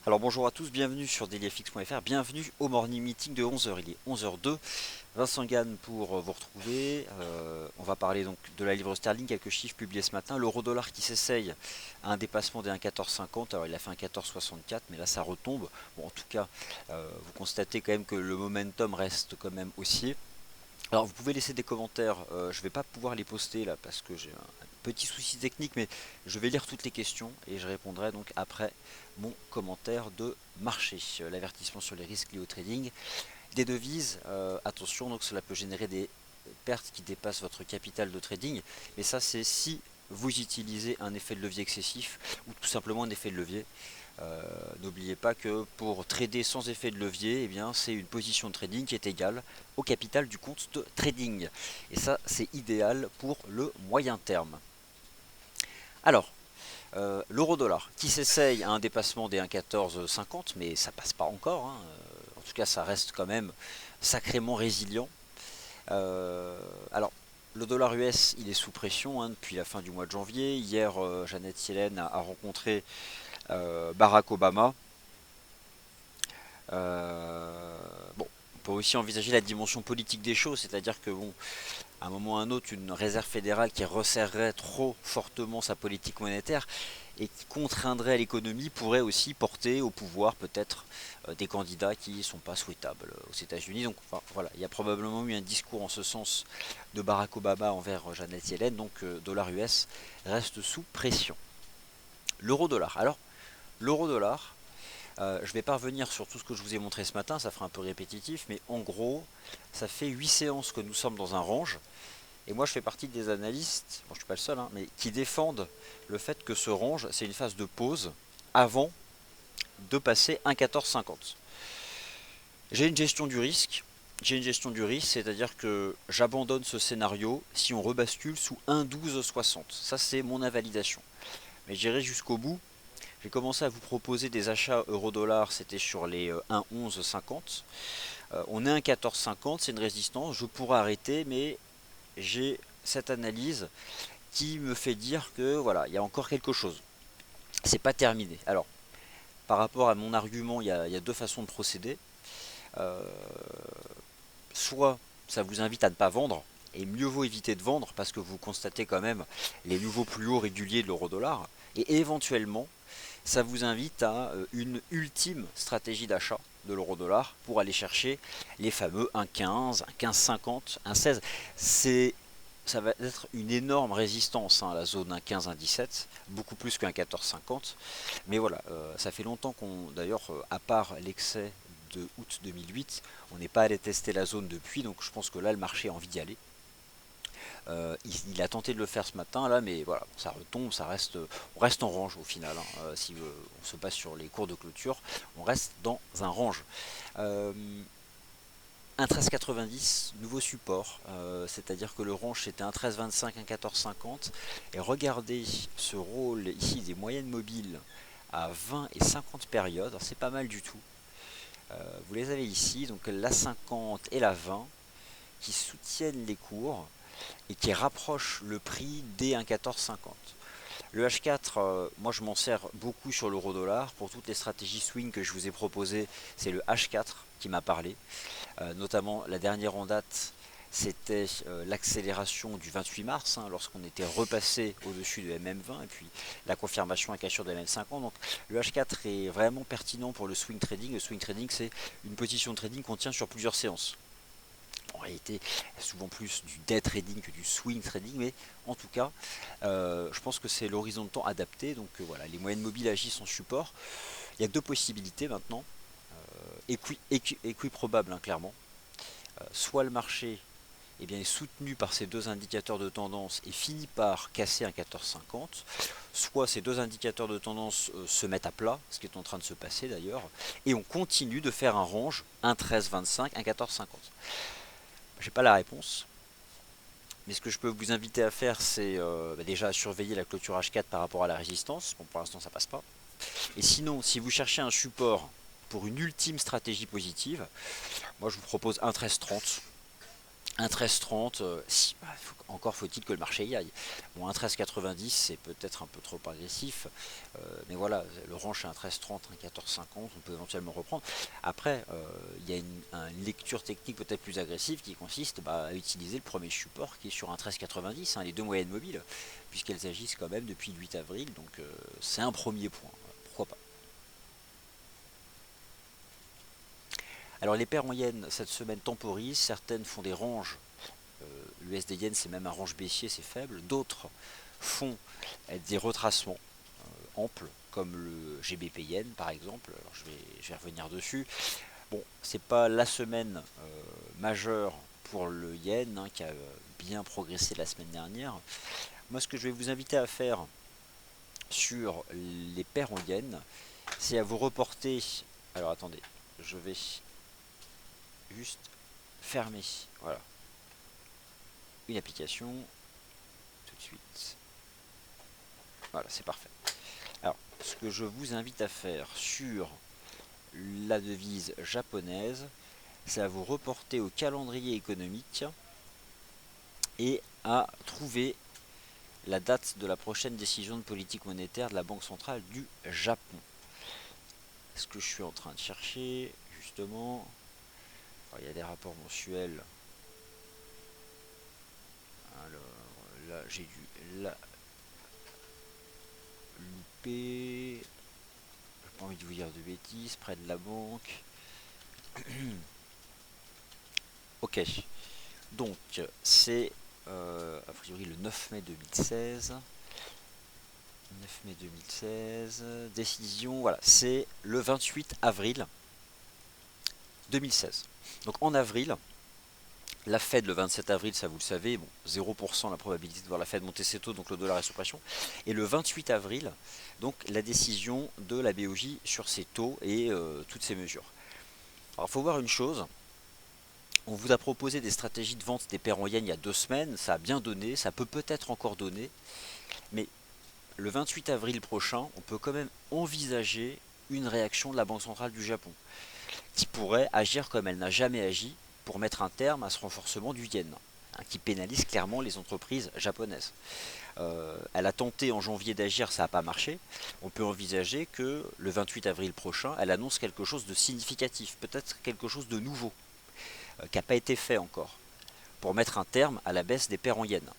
Alors bonjour à tous, bienvenue sur dailyfx.fr, bienvenue au morning meeting de 11 heures. Il est 11h02, Vincent Gann pour vous retrouver. On va parler donc de la livre sterling, quelques chiffres publiés ce matin. L'euro dollar qui s'essaye à un dépassement des 1,1450, alors il a fait 1,1464 mais là ça retombe. Bon en tout cas, vous constatez quand même que le momentum reste quand même haussier. Alors vous pouvez laisser des commentaires, je ne vais pas pouvoir les poster là parce que j'ai un petit souci technique, mais je vais lire toutes les questions et je répondrai donc après mon commentaire de marché. L'avertissement sur les risques liés au trading. Des devises, attention, donc cela peut générer des pertes qui dépassent votre capital de trading, mais ça c'est si vous utilisez un effet de levier excessif ou tout simplement un effet de levier. N'oubliez pas que pour trader sans effet de levier, eh bien, c'est une position de trading qui est égale au capital du compte de trading. Et ça, c'est idéal pour le moyen terme. Alors, l'euro-dollar qui s'essaye à un dépassement des 1,1450, mais ça passe pas encore, hein. En tout cas, ça reste quand même sacrément résilient. Alors, le dollar US, il est sous pression hein, depuis la fin du mois de janvier. Hier, Janet Yellen a rencontré Barack Obama. Bon, on peut aussi envisager la dimension politique des choses, c'est-à-dire que bon, à un moment ou à un autre, une réserve fédérale qui resserrerait trop fortement sa politique monétaire et qui contraindrait l'économie pourrait aussi porter au pouvoir peut-être des candidats qui ne sont pas souhaitables aux États-Unis. Donc enfin, voilà, il y a probablement eu un discours en ce sens de Barack Obama envers Janet Yellen, donc dollar US reste sous pression. L'euro-dollar. Alors, l'euro-dollar, je ne vais pas revenir sur tout ce que je vous ai montré ce matin, ça fera un peu répétitif, mais en gros, ça fait 8 séances que nous sommes dans un range. Et moi, je fais partie des analystes, bon, je ne suis pas le seul, hein, mais qui défendent le fait que ce range, c'est une phase de pause avant de passer 1,1450. J'ai une gestion du risque. J'ai une gestion du risque, c'est-à-dire que j'abandonne ce scénario si on rebascule sous 1,1260. Ça, c'est mon invalidation. Mais j'irai jusqu'au bout. J'ai commencé à vous proposer des achats euro-dollar, c'était sur les 1,1150. On est à 1,1450, c'est une résistance, je pourrais arrêter, mais j'ai cette analyse qui me fait dire que voilà, il y a encore quelque chose. C'est pas terminé. Alors, par rapport à mon argument, il y a deux façons de procéder. Euh, Soit ça vous invite à ne pas vendre, et mieux vaut éviter de vendre parce que vous constatez quand même les nouveaux plus hauts réguliers de l'euro-dollar, et éventuellement ça vous invite à une ultime stratégie d'achat de l'euro-dollar pour aller chercher les fameux 1,15, 1,1550, 1,16. Ça va être une énorme résistance hein, à la zone 1,15, 1,17, beaucoup plus qu'un 14,50. Mais voilà, ça fait longtemps qu'on, d'ailleurs, à part l'excès de août 2008, on n'est pas allé tester la zone depuis, donc je pense que là le marché a envie d'y aller. Il a tenté de le faire ce matin là, mais voilà, ça retombe, on reste en range au final. Hein. Si on se base sur les cours de clôture, on reste dans un range. Euh, un 13,90, nouveau support, c'est-à-dire que le range c'était un 13,25, un 14,50. Et regardez ce rôle ici des moyennes mobiles à 20 et 50 périodes, c'est pas mal du tout. Vous les avez ici, donc la 50 et la 20 qui soutiennent les cours et qui rapproche le prix des 1,1450. Le H4, moi je m'en sers beaucoup sur l'euro dollar. Pour toutes les stratégies swing que je vous ai proposées, c'est le H4 qui m'a parlé. Notamment la dernière en date, c'était l'accélération du 28 mars, hein, lorsqu'on était repassé au-dessus de MM20, et puis la confirmation à cassure de MM50. Donc le H4 est vraiment pertinent pour le swing trading. Le swing trading, c'est une position de trading qu'on tient sur plusieurs séances. En réalité, souvent plus du day trading que du swing trading, mais en tout cas, je pense que c'est l'horizon de temps adapté. Donc voilà, les moyennes mobiles agissent en support. Il y a deux possibilités maintenant, équiprobables hein, clairement. Soit le marché eh bien, est soutenu par ces deux indicateurs de tendance et finit par casser un 14,50, soit ces deux indicateurs de tendance se mettent à plat, ce qui est en train de se passer d'ailleurs, et on continue de faire un range, un 13,25, un 14,50. J'ai pas la réponse, mais ce que je peux vous inviter à faire, c'est déjà à surveiller la clôture H4 par rapport à la résistance. Bon, pour l'instant, ça passe pas. Et sinon, si vous cherchez un support pour une ultime stratégie positive, moi je vous propose un 13,30. Un 13,30, encore faut-il que le marché y aille. Bon, un 13,90 c'est peut-être un peu trop agressif, mais voilà, le range c'est un 13,30, un 14,50, on peut éventuellement reprendre. Après, il y a une lecture technique peut-être plus agressive qui consiste à utiliser le premier support qui est sur un 13,90, les deux moyennes mobiles, puisqu'elles agissent quand même depuis le 8 avril, donc c'est un premier point, pourquoi pas. Alors les paires en yens cette semaine temporisent, certaines font des ranges. L'USD yen c'est même un range baissier, c'est faible. D'autres font des retracements amples, comme le GBP yen par exemple. Alors je vais revenir dessus. Bon, c'est pas la semaine majeure pour le yen qui a bien progressé la semaine dernière. Moi, ce que je vais vous inviter à faire sur les paires en yen, c'est à vous reporter. Alors attendez, je vais juste fermer. Voilà, une application tout de suite. Voilà, c'est parfait. Alors, ce que je vous invite à faire sur la devise japonaise, c'est à vous reporter au calendrier économique et à trouver la date de la prochaine décision de politique monétaire de la Banque centrale du Japon. Ce que je suis en train de chercher, justement, alors, il y a des rapports mensuels. Alors là, j'ai dû la louper. J'ai pas envie de vous dire de bêtises, près de la banque. Ok, donc c'est a priori le 9 mai 2016. 9 mai 2016, décision, voilà, c'est le 28 avril 2016. Donc en avril, la Fed le 27 avril, ça vous le savez, bon, 0% la probabilité de voir la Fed monter ses taux, donc le dollar est sous pression. Et le 28 avril, donc la décision de la BOJ sur ses taux et toutes ces mesures. Alors il faut voir une chose, on vous a proposé des stratégies de vente des paires en yens il y a 2 semaines, ça a bien donné, ça peut peut-être encore donner, mais le 28 avril prochain, on peut quand même envisager une réaction de la Banque centrale du Japon, qui pourrait agir comme elle n'a jamais agi pour mettre un terme à ce renforcement du yen, qui pénalise clairement les entreprises japonaises. Elle a tenté en janvier d'agir, ça n'a pas marché. On peut envisager que le 28 avril prochain, elle annonce quelque chose de significatif, peut-être quelque chose de nouveau, qui n'a pas été fait encore, pour mettre un terme à la baisse des paires en yens.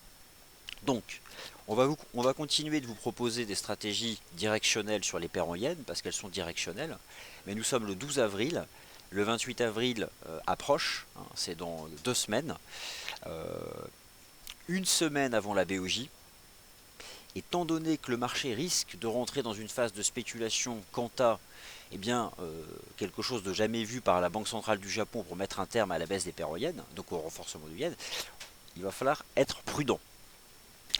Donc, on va continuer de vous proposer des stratégies directionnelles sur les paires en yens, parce qu'elles sont directionnelles, mais nous sommes le 12 avril, le 28 avril approche, c'est dans 2 semaines, une semaine avant la BOJ. Étant donné que le marché risque de rentrer dans une phase de spéculation quant à quelque chose de jamais vu par la Banque centrale du Japon pour mettre un terme à la baisse des paires en yens, donc au renforcement du yen, il va falloir être prudent.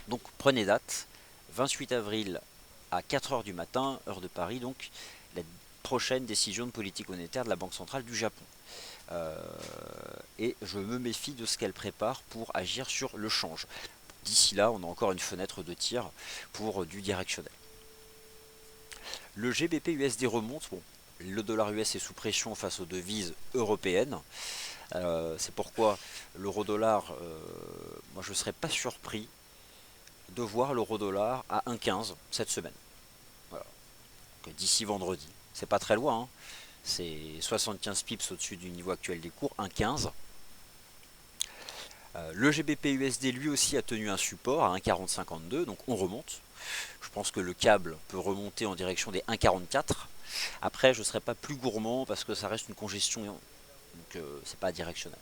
Donc prenez date, 28 avril à 4 heures du matin, heure de Paris, donc la prochaine décision de politique monétaire de la Banque centrale du Japon. Et je me méfie de ce qu'elle prépare pour agir sur le change. D'ici là, on a encore une fenêtre de tir pour du directionnel. Le GBP USD remonte. Bon, le dollar US est sous pression face aux devises européennes. C'est pourquoi l'euro-dollar, moi je ne serais pas surpris de voir l'euro-dollar à 1,15 cette semaine. Voilà. D'ici vendredi. C'est pas très loin. Hein. C'est 75 pips au-dessus du niveau actuel des cours, 1,15. Le GBP USD lui aussi a tenu un support à 1,4052, donc on remonte. Je pense que le câble peut remonter en direction des 1,44. Après, je ne serai pas plus gourmand parce que ça reste une congestion, donc c'est pas directionnel.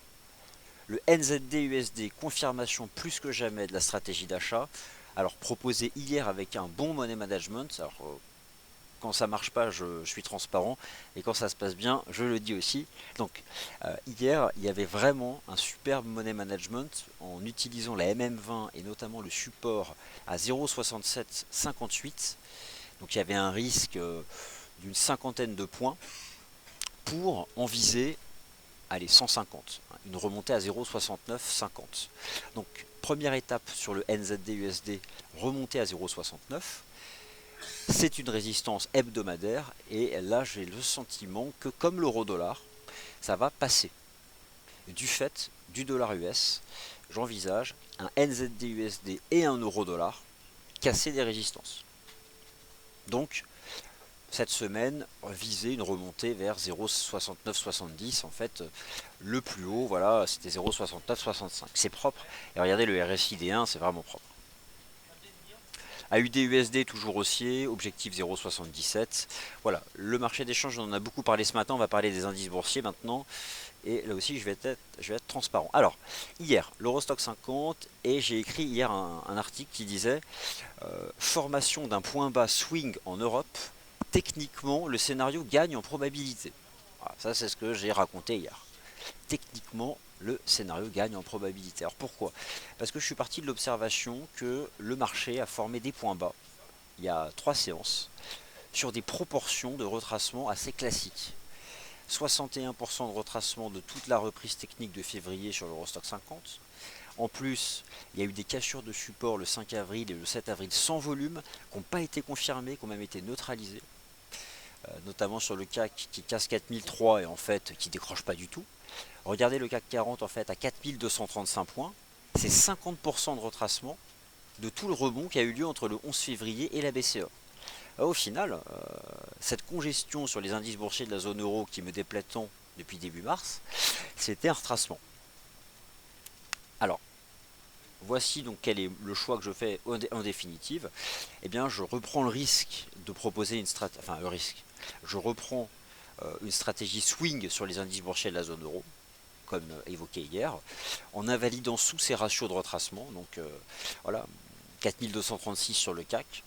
Le NZD USD, confirmation plus que jamais de la stratégie d'achat. Alors proposé hier avec un bon money management. Alors quand ça marche pas, je suis transparent, et quand ça se passe bien, je le dis aussi. Donc hier, il y avait vraiment un superbe money management en utilisant la MM20 et notamment le support à 0,6758. Donc il y avait un risque d'une cinquantaine de points pour en viser, allez, 150, une remontée à 0,6950. Donc première étape sur le NZD USD, remontée à 0,69. C'est une résistance hebdomadaire et là j'ai le sentiment que comme l'euro-dollar, ça va passer du fait du dollar US, j'envisage un NZD USD et un euro dollar casser des résistances. Donc, cette semaine, viser une remontée vers 0,6970. En fait, le plus haut, voilà, c'était 0,6965. C'est propre. Et regardez le RSI D1, c'est vraiment propre. AUD-USD toujours haussier, objectif 0,77. Voilà, le marché d'échange, on en a beaucoup parlé ce matin, on va parler des indices boursiers maintenant. Et là aussi, je vais être transparent. Alors, hier, l'Eurostock 50, et j'ai écrit hier un article qui disait formation d'un point bas swing en Europe, techniquement, le scénario gagne en probabilité. Voilà, ça, c'est ce que j'ai raconté hier. Techniquement, le scénario gagne en probabilité. Alors pourquoi? Parce que je suis parti de l'observation que le marché a formé des points bas il y a 3 séances sur des proportions de retracement assez classiques. 61% de retracement de toute la reprise technique de février sur l'Eurostock 50. En plus, il y a eu des cassures de support le 5 avril et le 7 avril sans volume, qui n'ont pas été confirmées, qui ont même été neutralisées. Notamment sur le CAC qui casse 4003 et en fait qui décroche pas du tout. Regardez le CAC 40 en fait à 4235 points. C'est 50% de retracement de tout le rebond qui a eu lieu entre le 11 février et la BCE. Au final, cette congestion sur les indices boursiers de la zone euro qui me déplaît tant depuis début mars, c'était un retracement. Alors, voici donc quel est le choix que je fais en définitive. Eh bien, je reprends le risque de proposer une stratégie, enfin le risque. Je reprends une stratégie swing sur les indices boursiers de la zone euro, comme évoqué hier, en invalidant sous ces ratios de retracement. Donc voilà, 4236 sur le CAC,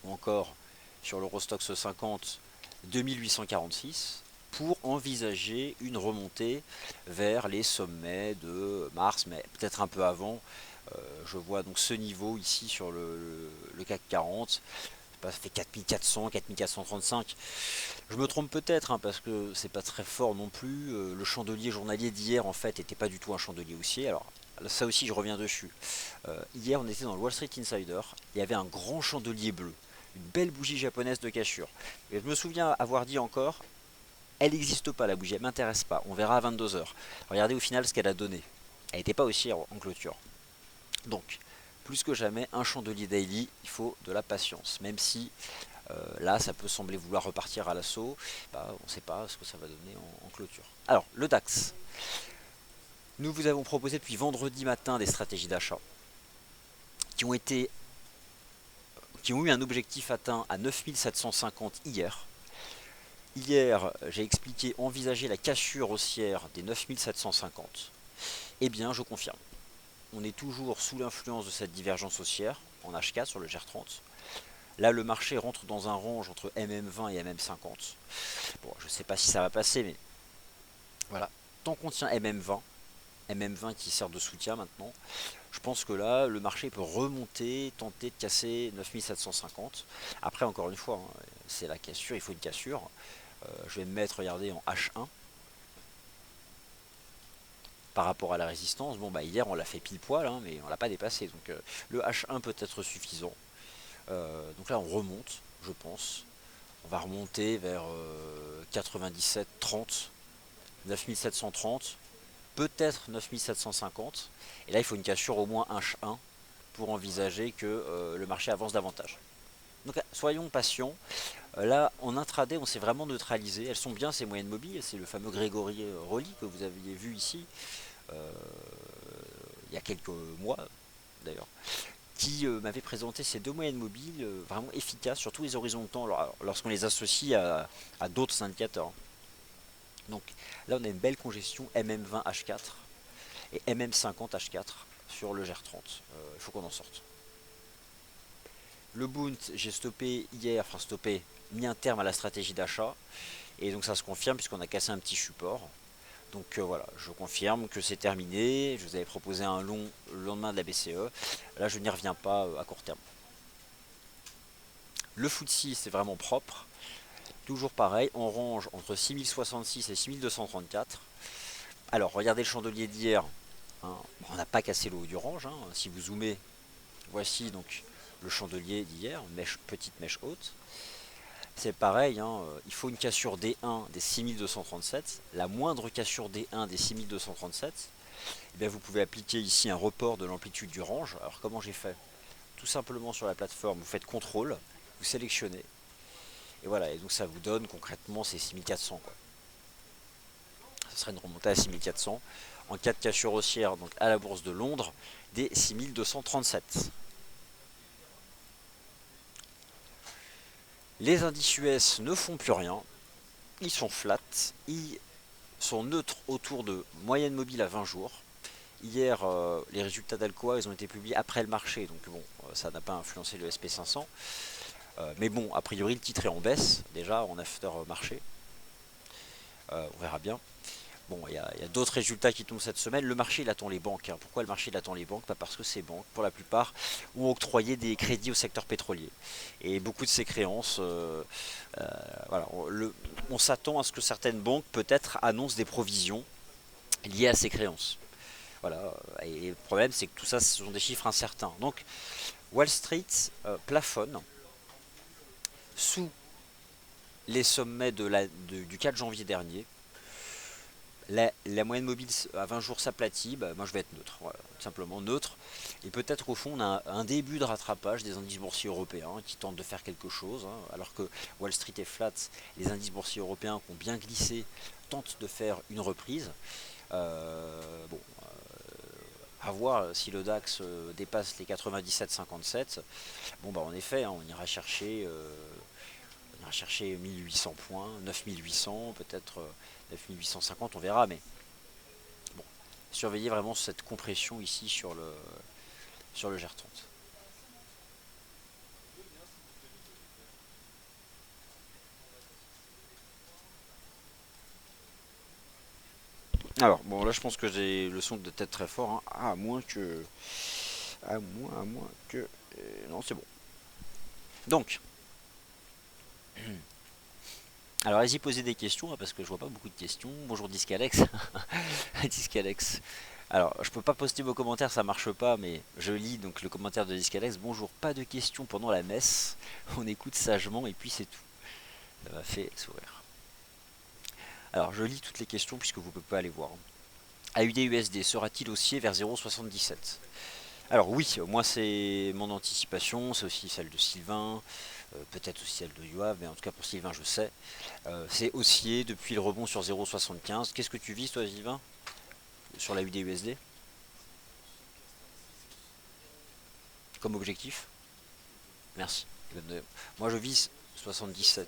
ou encore sur l'Eurostoxx 50, 2846, pour envisager une remontée vers les sommets de mars, mais peut-être un peu avant. Je vois donc ce niveau ici sur le CAC 40, ça fait 4400, 4435. Je me trompe peut-être, hein, parce que c'est pas très fort non plus. Le chandelier journalier d'hier, en fait, n'était pas du tout un chandelier haussier. Alors, ça aussi, je reviens dessus. Hier, on était dans le Wall Street Insider. Il y avait un grand chandelier bleu. Une belle bougie japonaise de cassure. Et je me souviens avoir dit encore, elle n'existe pas la bougie, elle m'intéresse pas. On verra à 22 heures. Regardez au final ce qu'elle a donné. Elle n'était pas haussière en clôture. Donc, plus que jamais, un chandelier daily, il faut de la patience. Même si là, ça peut sembler vouloir repartir à l'assaut, bah, on ne sait pas ce que ça va donner en clôture. Alors, le DAX. Nous vous avons proposé depuis vendredi matin des stratégies d'achat qui ont eu un objectif atteint à 9750 hier. Hier, j'ai expliqué envisager la cassure haussière des 9750. Eh bien, je confirme. On est toujours sous l'influence de cette divergence haussière en H4 sur le GR30. Là, le marché rentre dans un range entre MM20 et MM50. Bon, je ne sais pas si ça va passer, mais voilà. Tant qu'on tient MM20 qui sert de soutien maintenant, je pense que là, le marché peut remonter, tenter de casser 9750. Après, encore une fois, hein, c'est la cassure, il faut une cassure. Je vais me mettre, regardez, en H1. Par rapport à la résistance, bon bah hier on l'a fait pile poil, hein, mais on l'a pas dépassé. Donc le H1 peut être suffisant. Donc là on remonte, je pense. On va remonter vers 97,30, 9730, peut-être 9750. Et là il faut une cassure au moins H1 pour envisager que le marché avance davantage. Donc soyons patients. Là en intraday on s'est vraiment neutralisé. Elles sont bien ces moyennes mobiles. C'est le fameux Grégory Rolli que vous aviez vu ici. Il y a quelques mois d'ailleurs, qui m'avait présenté ces deux moyennes mobiles vraiment efficaces sur tous les horizons de temps lorsqu'on les associe à d'autres indicateurs. Donc là on a une belle congestion MM20 H4 et MM50 H4 sur le GR30. Il faut qu'on en sorte. Le Bund, j'ai stoppé hier, enfin stoppé, mis un terme à la stratégie d'achat. Et donc ça se confirme puisqu'on a cassé un petit support. Donc voilà, je confirme que c'est terminé. Je vous avais proposé un long le lendemain de la BCE. Là, je n'y reviens pas à court terme. Le FTSE, c'est vraiment propre. Toujours pareil, on range entre 6066 et 6234. Alors, regardez le chandelier d'hier. Hein, on n'a pas cassé le haut du range. Hein. Si vous zoomez, voici donc le chandelier d'hier, petite mèche haute. C'est pareil, hein, il faut une cassure D1 des 6237, la moindre cassure D1 des 6237, eh bien vous pouvez appliquer ici un report de l'amplitude du range. Alors comment j'ai fait? Tout simplement sur la plateforme, vous faites CTRL, vous sélectionnez, et voilà, et donc ça vous donne concrètement ces 6400 quoi. Ce serait une remontée à 6400 en cas de cassure haussière, donc à la bourse de Londres, des 6237. Les indices US ne font plus rien, ils sont flats, ils sont neutres autour de moyenne mobile à 20 jours. Hier, les résultats d'Alcoa, ils ont été publiés après le marché, donc bon, ça n'a pas influencé le SP500. Mais bon, a priori, le titre est en baisse, déjà en after marché. On verra bien. Bon, il y a d'autres résultats qui tombent cette semaine. Le marché, il attend les banques, hein. Pourquoi le marché, il attend les banques? Pas parce que ces banques, pour la plupart, ont octroyé des crédits au secteur pétrolier. Et beaucoup de ces créances, voilà, on s'attend à ce que certaines banques, peut-être, annoncent des provisions liées à ces créances. Voilà. Et le problème, c'est que tout ça, ce sont des chiffres incertains. Donc, Wall Street plafonne sous les sommets du 4 janvier dernier. La moyenne mobile à 20 jours s'aplatit, bah, moi je vais être neutre, voilà, tout simplement neutre. Et peut-être au fond on a un début de rattrapage des indices boursiers européens qui tentent de faire quelque chose, hein, alors que Wall Street est flat, les indices boursiers européens qui ont bien glissé tentent de faire une reprise. Bon, à voir si le DAX dépasse les 97,57. Bon bah en effet, hein, on ira chercher 1800 points, 9800, peut-être 9850, on verra, mais bon, surveillez vraiment cette compression ici sur le GR30. Alors, bon, là je pense que j'ai le son de tête très fort, hein. Ah, à moins que. À moins que. Non, c'est bon. Donc, alors allez-y poser des questions, hein, parce que je vois pas beaucoup de questions. Bonjour Discalex. Discalex. Alors, je peux pas poster vos commentaires, ça marche pas, mais je lis donc le commentaire de Discalex. Bonjour, pas de questions pendant la messe. On écoute sagement et puis c'est tout. Ça m'a fait sourire. Alors, je lis toutes les questions puisque vous ne pouvez pas aller voir. AUD-USD sera-t-il haussier vers 0,77? Alors oui, moi c'est mon anticipation, c'est aussi celle de Sylvain, peut-être aussi celle de Yoav, mais en tout cas pour Sylvain je sais. C'est haussier depuis le rebond sur 0,75. Qu'est-ce que tu vises toi Sylvain sur la UD-USD comme objectif? Merci. Moi je vise 77.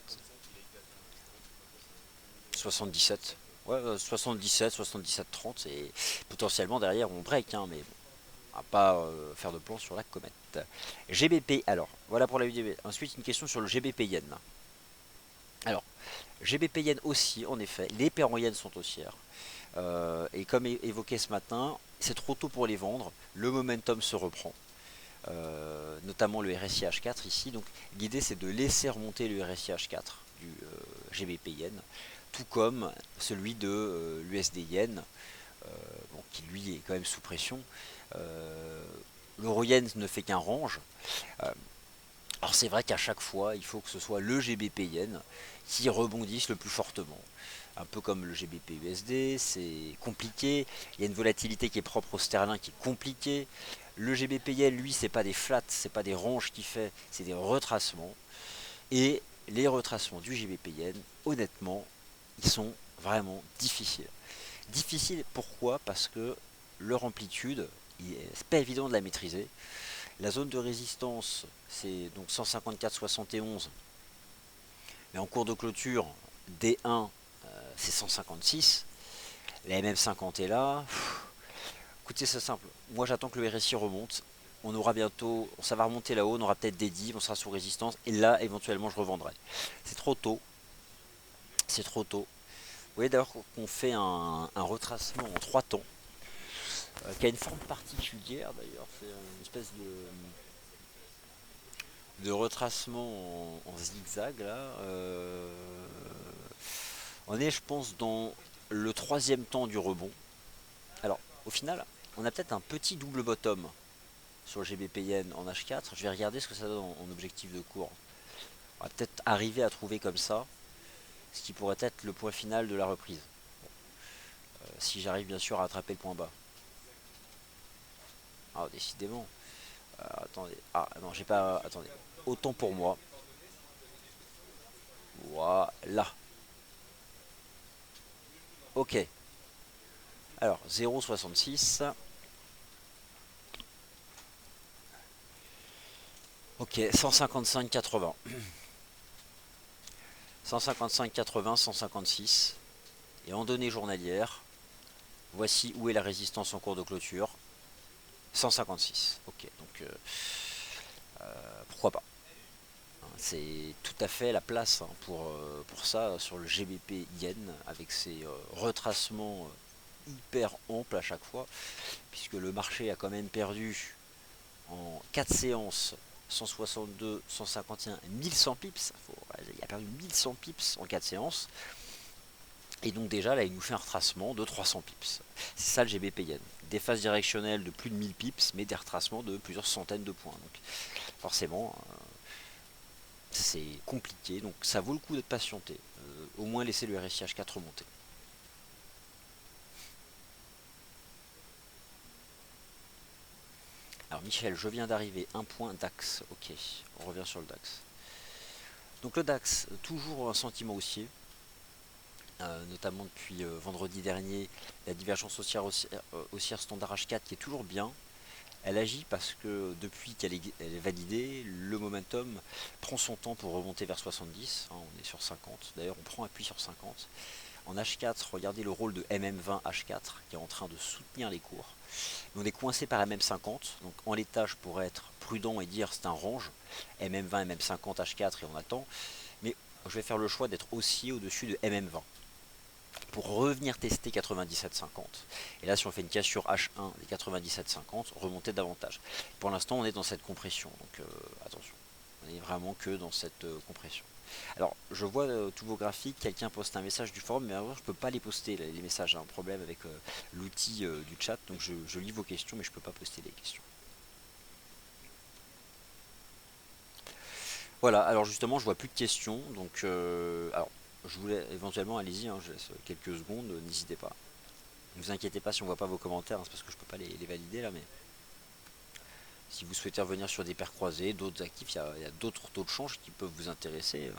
77. Ouais, 77, 77, 30, et potentiellement derrière on break, hein, mais bon, on va pas faire de plan sur la comète. GBP, alors, voilà pour la UDB. Ensuite, une question sur le GBP Yen. Alors, GBP Yen aussi, en effet, les paires en Yen sont haussières. Et comme évoqué ce matin, c'est trop tôt pour les vendre, le momentum se reprend. Notamment le RSI H4 ici, donc l'idée c'est de laisser remonter le RSI H4 du GBP Yen, tout comme celui de l'USD Yen, bon, qui lui est quand même sous pression. L'euro yen ne fait qu'un range. Euh, alors c'est vrai qu'à chaque fois, il faut que ce soit le GBP yen qui rebondisse le plus fortement. Un peu comme le GBP USD, c'est compliqué. Il y a une volatilité qui est propre au sterling qui est compliquée. Le GBP yen, lui, c'est pas des flats, c'est pas des ranges qu'il fait, c'est des retracements. Et les retracements du GBP yen, honnêtement, ils sont vraiment difficiles. Difficile pourquoi? Parce que leur amplitude, c'est pas évident de la maîtriser. La zone de résistance, c'est donc 154,71, mais en cours de clôture, D1, c'est 156. La MM50 est là. Écoutez, c'est simple. Moi, j'attends que le RSI remonte. On aura bientôt, ça va remonter là-haut, on aura peut-être des dips, on sera sous résistance, et là, éventuellement, je revendrai. C'est trop tôt. C'est trop tôt. Vous voyez d'ailleurs qu'on fait un retracement en 3 temps, qui a une forme particulière d'ailleurs. C'est une espèce de retracement en zigzag là. On est, je pense, dans le troisième temps du rebond. Alors, au final, on a peut-être un petit double bottom sur le GBP Yen en H4. Je vais regarder ce que ça donne en objectif de cours. On va peut-être arriver à trouver comme ça ce qui pourrait être le point final de la reprise. Si j'arrive bien sûr à attraper le point bas. Ah, décidément. Attendez. Ah non, j'ai pas. Attendez. Autant pour moi. Voilà. Ok. Alors, 0,66. Ok, 155,80. 155,80, 156. Et en données journalières, voici où est la résistance en cours de clôture. 156. Ok, donc pourquoi pas. C'est tout à fait la place pour ça sur le GBP Yen avec ses retracements hyper amples à chaque fois, puisque le marché a quand même perdu en 4 séances 162, 151, 1100 pips. Il a perdu 1100 pips en 4 séances. Et donc déjà là il nous fait un retracement de 300 pips. C'est ça le GBP Yen. Des phases directionnelles de plus de 1000 pips, mais des retracements de plusieurs centaines de points. Donc forcément, c'est compliqué, donc ça vaut le coup d'être patienté. Au moins laisser le RSI H4 remonter. Alors Michel, je viens d'arriver, un point DAX, ok, on revient sur le DAX. Donc le DAX, toujours un sentiment haussier, notamment depuis vendredi dernier, la divergence haussière standard H4 qui est toujours bien. Elle agit parce que depuis elle est validée, le momentum prend son temps pour remonter vers 70, hein, on est sur 50, d'ailleurs on prend appui sur 50. En H4, regardez le rôle de MM20 H4 qui est en train de soutenir les cours. On est coincé par MM50, donc en l'état je pourrais être prudent et dire c'est un range, MM20, MM50, H4 et on attend, mais je vais faire le choix d'être aussi au-dessus de MM20 pour revenir tester 97,50. Et là, si on fait une cassure H1 des 97,50, remonter davantage. Pour l'instant, on est dans cette compression, donc attention. On est vraiment que dans cette compression. Alors, je vois tous vos graphiques, quelqu'un poste un message du forum, mais alors, je ne peux pas les poster, les messages. J'ai un problème avec l'outil du chat, donc je lis vos questions, mais je ne peux pas poster les questions. Voilà, alors justement, je vois plus de questions, donc alors, je voulais éventuellement, allez-y, hein, je laisse quelques secondes, n'hésitez pas. Ne vous inquiétez pas si on voit pas vos commentaires, hein, c'est parce que je peux pas les valider là, mais si vous souhaitez revenir sur des paires croisées, d'autres actifs, il y a d'autres taux de change qui peuvent vous intéresser.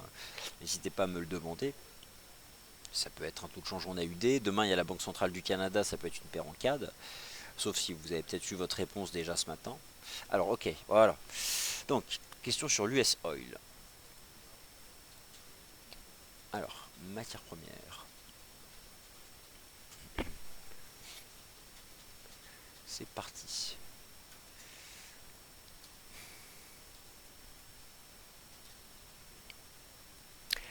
N'hésitez pas à me le demander. Ça peut être un taux de change en AUD. Demain, il y a la Banque Centrale du Canada, ça peut être une paire en CAD. Sauf si vous avez peut-être eu votre réponse déjà ce matin. Alors, ok, voilà. Donc, question sur l'US Oil. Alors, matière première. C'est parti.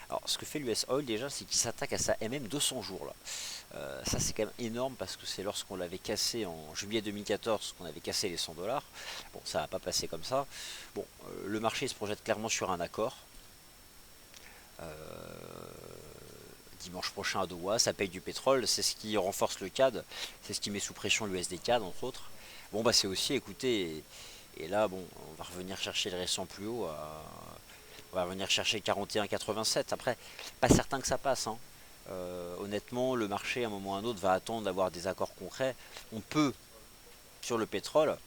Alors, ce que fait l'US Oil déjà, c'est qu'il s'attaque à sa MM 200 jours là. Ça, c'est quand même énorme parce que c'est lorsqu'on l'avait cassé en juillet 2014 qu'on avait cassé les 100 dollars. Bon, ça va pas passer comme ça. Bon, le marché se projette clairement sur un accord. Dimanche prochain à Doha, ça paye du pétrole, c'est ce qui renforce le CAD, c'est ce qui met sous pression l'USD CAD entre autres. Bon, bah c'est aussi, écoutez, et là, bon, on va revenir chercher le récent plus haut on va venir chercher 41,87. Après, pas certain que ça passe, hein. Honnêtement, le marché, à un moment ou à un autre, va attendre d'avoir des accords concrets. On peut, sur le pétrole,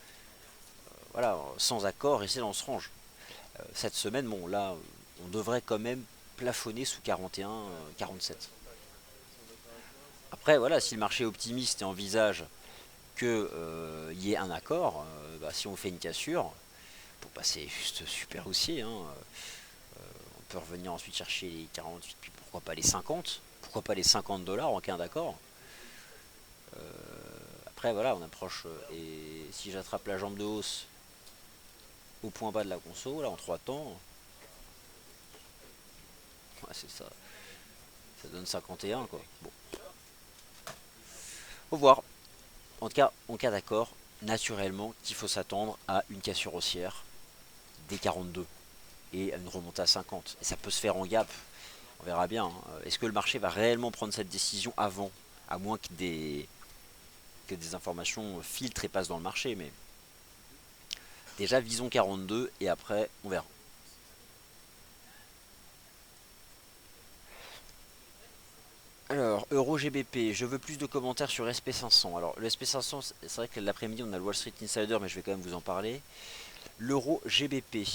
voilà, sans accord, rester dans ce range. Cette semaine, bon, là, on devrait quand même plafonner sous 41, 47. Après, voilà, si le marché est optimiste et envisage qu'il y ait un accord, bah, si on fait une cassure, pour passer juste super haussier, hein, on peut revenir ensuite chercher les 48, puis pourquoi pas les 50, pourquoi pas les 50 dollars en cas d'accord. Après, voilà, on approche, et si j'attrape la jambe de hausse au point bas de la conso, là, en 3 temps, ouais, c'est ça, ça donne 51, quoi. Bon, faut voir. En tout cas, en cas d'accord, naturellement, qu'il faut s'attendre à une cassure haussière des 42 et à une remontée à 50. Et ça peut se faire en gap, on verra bien, hein. Est-ce que le marché va réellement prendre cette décision avant, à moins que des informations filtrent et passent dans le marché, mais déjà visons 42 et après on verra. Alors, Euro GBP, je veux plus de commentaires sur SP500. Alors, le SP500, c'est vrai que l'après-midi, on a le Wall Street Insider, mais je vais quand même vous en parler. L'Euro GBP.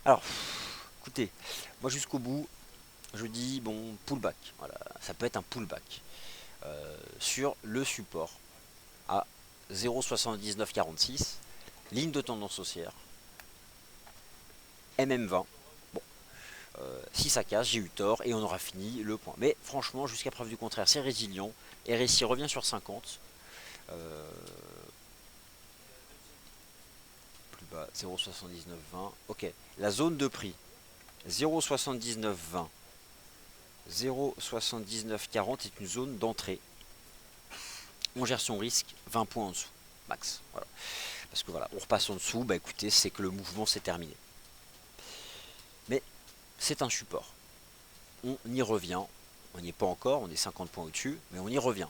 Alors, écoutez, moi jusqu'au bout, je dis, bon, pullback. Voilà, ça peut être un pullback sur le support à 0,7946, ligne de tendance haussière, MM20. Bon, si ça casse, j'ai eu tort et on aura fini le point. Mais franchement, jusqu'à preuve du contraire, c'est résilient. RSI revient sur 50. Euh, Plus bas, 0,7920. Ok, la zone de prix, 0,7920. 0,7940 est une zone d'entrée. On gère son risque 20 points en dessous, max. Voilà. Parce que voilà, on repasse en dessous, bah écoutez, c'est que le mouvement s'est terminé. Mais c'est un support. On y revient. On n'y est pas encore, on est 50 points au-dessus, mais on y revient.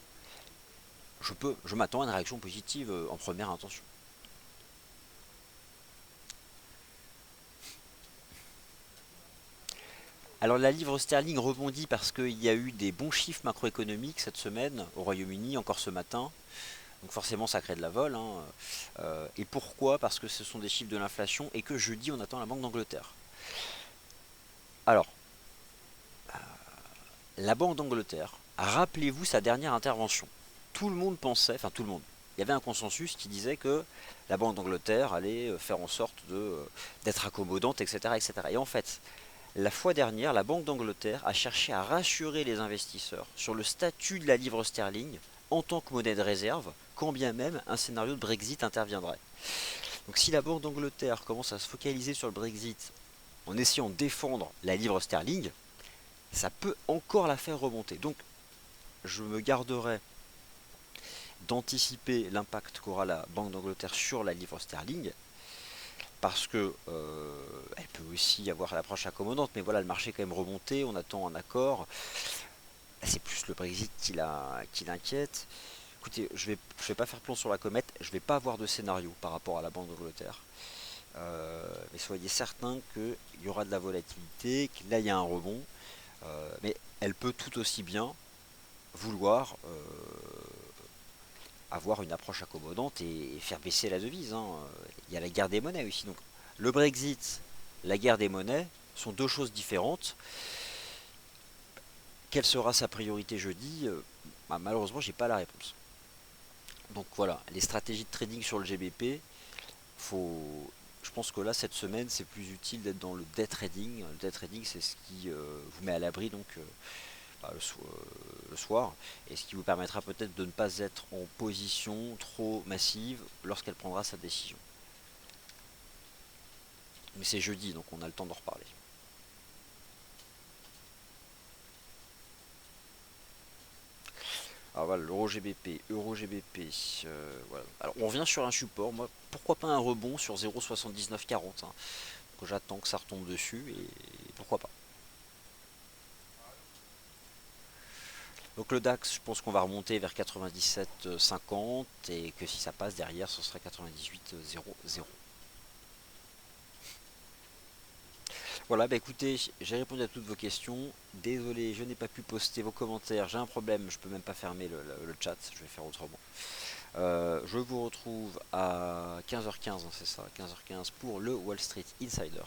Je m'attends à une réaction positive en première intention. Alors la livre sterling rebondit parce qu'il y a eu des bons chiffres macroéconomiques cette semaine au Royaume-Uni, encore ce matin. Donc forcément ça crée de la vol, hein. Et pourquoi? Parce que ce sont des chiffres de l'inflation et que jeudi on attend la Banque d'Angleterre. Alors, la Banque d'Angleterre, rappelez-vous sa dernière intervention. Tout le monde pensait, enfin tout le monde, il y avait un consensus qui disait que la Banque d'Angleterre allait faire en sorte d'être accommodante, etc., etc. Et en fait, la fois dernière, la Banque d'Angleterre a cherché à rassurer les investisseurs sur le statut de la livre sterling en tant que monnaie de réserve, quand bien même un scénario de Brexit interviendrait. Donc si la Banque d'Angleterre commence à se focaliser sur le Brexit en essayant de défendre la livre sterling, ça peut encore la faire remonter. Donc je me garderai d'anticiper l'impact qu'aura la Banque d'Angleterre sur la livre sterling, parce que elle peut aussi avoir l'approche accommodante, mais voilà, le marché est quand même remonté, on attend un accord. C'est plus le Brexit qui l'inquiète. Écoutez, je vais pas faire plomb sur la comète, je vais pas avoir de scénario par rapport à la Banque d'Angleterre. Mais soyez certain qu'il y aura de la volatilité, que là il y a un rebond, mais elle peut tout aussi bien vouloir avoir une approche accommodante et faire baisser la devise, hein. Il y a la guerre des monnaies aussi. Donc le Brexit, la guerre des monnaies sont deux choses différentes. Quelle sera sa priorité jeudi? Malheureusement, j'ai pas la réponse. Donc voilà, les stratégies de trading sur le GBP, je pense que là, cette semaine, c'est plus utile d'être dans le day trading. Le day trading, c'est ce qui vous met à l'abri donc le soir, et ce qui vous permettra peut-être de ne pas être en position trop massive lorsqu'elle prendra sa décision. Mais c'est jeudi, donc on a le temps d'en reparler. Alors voilà, l'euro GBP, euro GBP, voilà. Alors on revient sur un support, moi, pourquoi pas un rebond sur 0,7940, hein, que j'attends que ça retombe dessus, et pourquoi pas. Donc le DAX, je pense qu'on va remonter vers 97,50 et que si ça passe derrière, ce sera 98,00. Voilà, bah écoutez, j'ai répondu à toutes vos questions. Désolé, je n'ai pas pu poster vos commentaires. J'ai un problème, je peux même pas fermer le chat. Je vais faire autrement. Je vous retrouve à 15h15, hein, c'est ça, 15h15 pour le Wall Street Insider.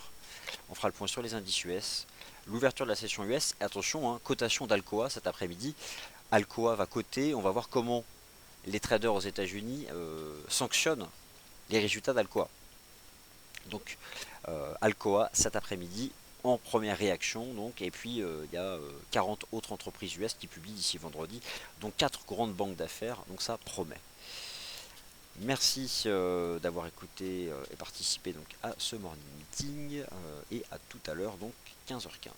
On fera le point sur les indices US, l'ouverture de la session US. Et attention, hein, cotation d'Alcoa cet après-midi. Alcoa va coter, on va voir comment les traders aux États-Unis sanctionnent les résultats d'Alcoa. Donc Alcoa cet après-midi en première réaction, donc, et puis il y a 40 autres entreprises US qui publient d'ici vendredi, dont 4 grandes banques d'affaires, donc ça promet. Merci d'avoir écouté et participé donc à ce morning meeting et à tout à l'heure, donc 15h15.